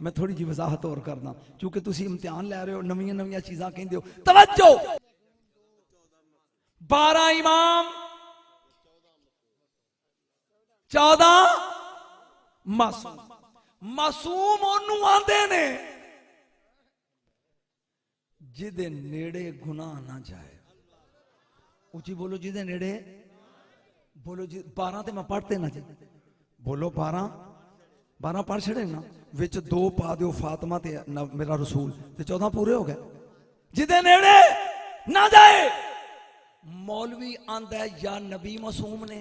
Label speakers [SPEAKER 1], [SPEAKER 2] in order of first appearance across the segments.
[SPEAKER 1] मैं थोड़ी जी वजाहत और करना क्योंकि तुसी इम्तिहान लै रहे हो, नवीं नवीं चीज़ां कहंदे हो। तवज्जो, 12 इमाम 14 मासूम। मासूम ओनू आंदे ने जिदे नेड़े गुनाह ना जाए। उची बोलो, जिदे नेड़े बोलो जी। 12 ते मैं पढ़ते ना जी, बोलो 12 पढ़ छड़े ना, विच 2 पा दियो फातिमा ते मेरा रसूल, ते 14 पूरे हो गए। जिदे नेड़े ना जाए। मौलवी आंदा है या नबी मासूम ने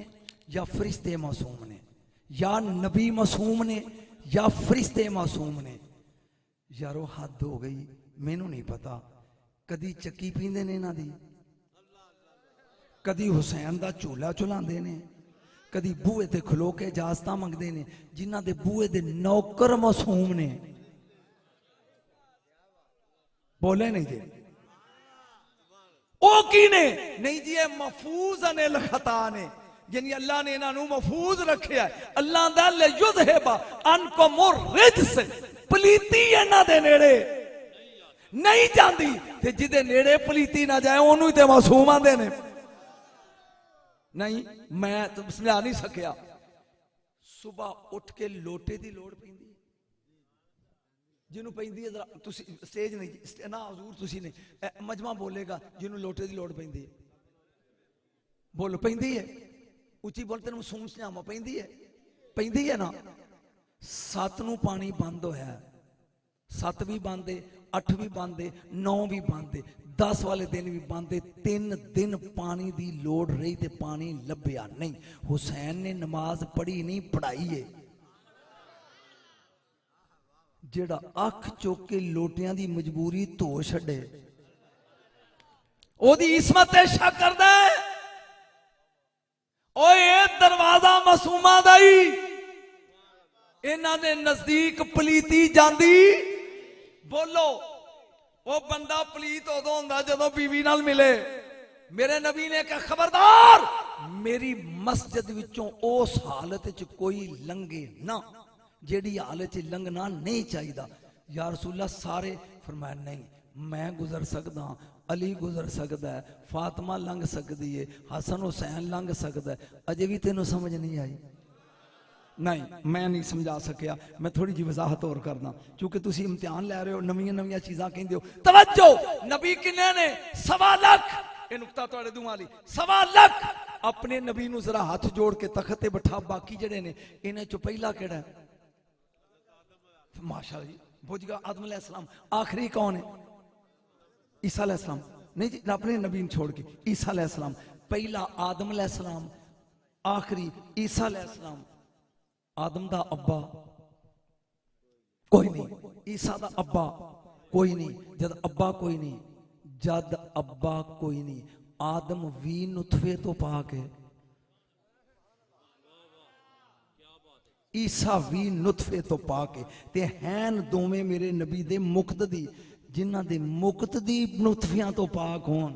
[SPEAKER 1] या फरिश्ते मासूम ने, या नबी मासूम ने या फरिश्ते मासूम ने। यारो हद हो गई, मैनू नहीं पता कदी चक्की पींदे ने इन्हां दी, कदी हुसैन दा झूला झुलांदे ने, कदी बूहे ते खलो के इजाजत मंगते ने। जिन्हां दे बूहे दे नौकर मासूम ने, बोले नहीं जी ओ की ने नहीं जी, महफूज अनिल खता ने, यानी अल्लाह ने इन्हां नू महफूज रखिया। अल्लाह दा लयुज़हिबा अनकुम रिज्स, पलीती इन्हां दे नेड़े नहीं जाती, ते जिदे नेड़े पलीती ना जाए ओनू ही ते मासूम आंदे ने। नहीं मैं तो समझा नहीं सकिया। सुबह उठ के लोटे की लोड़ पैंदी, जिन्हों पैंदी है जरा तुसी स्टेज नहीं ना हजूर, तुसी नहीं मजमा बोलेगा जिन्हों लोटे की लोड़ पैंदी है। बोलो पैंदी है, उची बोल, तेन सूम सजावा पैंदी है ना। 7 नू पानी बंद होया, 7 भी बंद है, 8 भी बंद है, 9 भी बंद है, 10 वाले दिन भी बंद है। 3 दिन पानी की लोड़ रही ते पानी लभ्या नहीं। हुसैन ने नमाज पढ़ी नहीं, पढ़ाई है। जेड़ा अख चुक के लोटियां की मजबूरी धो छड़े, ओदी इसमत ते शक करदा है। ओए दरवाजा मासूमा दा ही, इन्हां दे नजदीक पलीती जांदी। बोलो, वो बंदा पलीत उदों हुंदा जदों बीवी नाल मिले। मेरे नबी ने कहा खबरदार मेरी मस्जिद विचों उस हालत च कोई लंघे ना जेड़ी हालत च लंघना नहीं चाहिए। या रसूलल्लाह सारे फरमाया नहीं, मैं गुजर सकदा, अली गुजर सकता है, फातिमा लंघ सकती है, हसन हुसैन लंघ सकता है। अजे भी तेनों समझ नहीं आई? नहीं मैं नहीं समझा सकिया। मैं थोड़ी जी वजाहत और करना क्योंकि तुसी इम्तिहान लै रहे हो, नवीं नवीं चीज़ां कहंदे हो। तवज्जो, नबी किन्ने ने? 1.25 लाख। ये नुकता तुहाडे दूआं लई 1.25 लाख। अपने नबी नूं जरा हाथ जोड़ के तख्त ते बिठा। बाकी जिहड़े ने इन्हां चों पहला किहड़ा है? माशाअल्लाह जी, बुझ गया। आदम अलैहिस्सलाम। आखिरी कौन है? ईसा अलैहिस्सलाम। नहीं जी, अपने नबी छोड़ के ईसा अलैहिस्सलाम। पहला आदम अलैहिस्सलाम, आखिरी ईसा अलैहिस्सलाम। आदम दा अब्बा कोई नहीं, ईसा दा अब्बा कोई नहीं। जद अब्बा कोई नहीं, जद अब्बा कोई नहीं, आदम भी नुतफे तो पाक है, ईसा भी नुतफे तो पाक है। ते हैन दोवें मेरे नबी दे मुक्तदी, जिन्हां दे मुक्तदी नुतफियां तो पाक होन।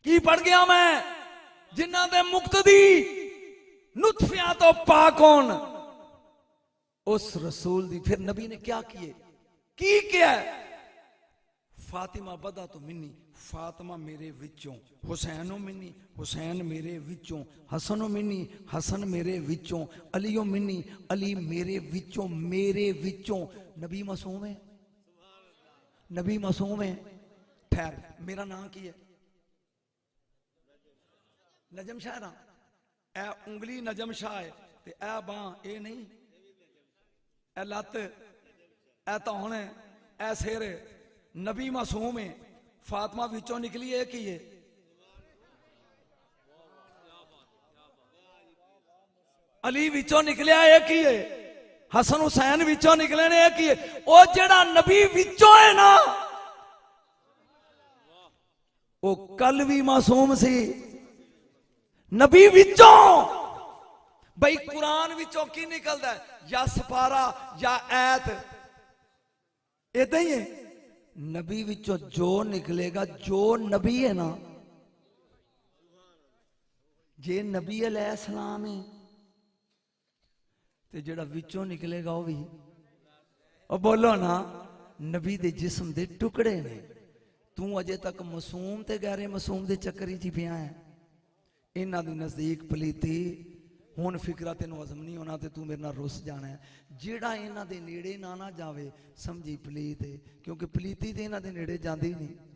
[SPEAKER 1] की पढ़ गया मैं? जिन्हां दे मुक्तदी नुतफियां तो पाक होन, उस रसूल दी। फिर नबी ने क्या किए? की किया? फातिमा बदा तो मिन्नी, फातिमा मेरे विचों, हुसैनो मिन्नी, हुसैन मेरे विचों, हसनो मिन्नी, हसन मेरे विचों, अलियो मिन्नी, अली मेरे विचों। मेरे विचों नबी मासूम है, नबी मासूम है। ठहर, मेरा नाम की है? नजम शाह ना। ए उंगली नजम शाह है, ते ए बां ए नहीं, ए लत, ए धौन है, ए सिर है। नबी मासूम है। फातिमा विचों निकली है की है? अली विचों निकलिया है की है? हसन हुसैन विचों निकले ने की है? ओ जेड़ा नबी विचों है ना, वो कल भी मासूम सी। नबी विचों भाई कुरान विचों की निकलता है? या सपारा या ऐत, इदा ही है। नबी विचों जो निकलेगा, जो नबी है ना, जे नबी अलैहिस्सलाम है ते जेड़ा विचों निकलेगा वो भी, और बोलो ना, नबी दे जिस्म दे टुकड़े ने। तू अजे तक मासूम ते गैरे मासूम दे चक्कर च पिया है। इन्हां दे नजदीक पलीती हुण फिक्रा तेनों हजम नहीं होना ते तू मेरे नाल रुस जाना है। जेड़ा इन्हां दे नेड़े ना जावे समझी पलीत है, क्योंकि पलीती ते इन्हां दे नेड़े जांदी नहीं।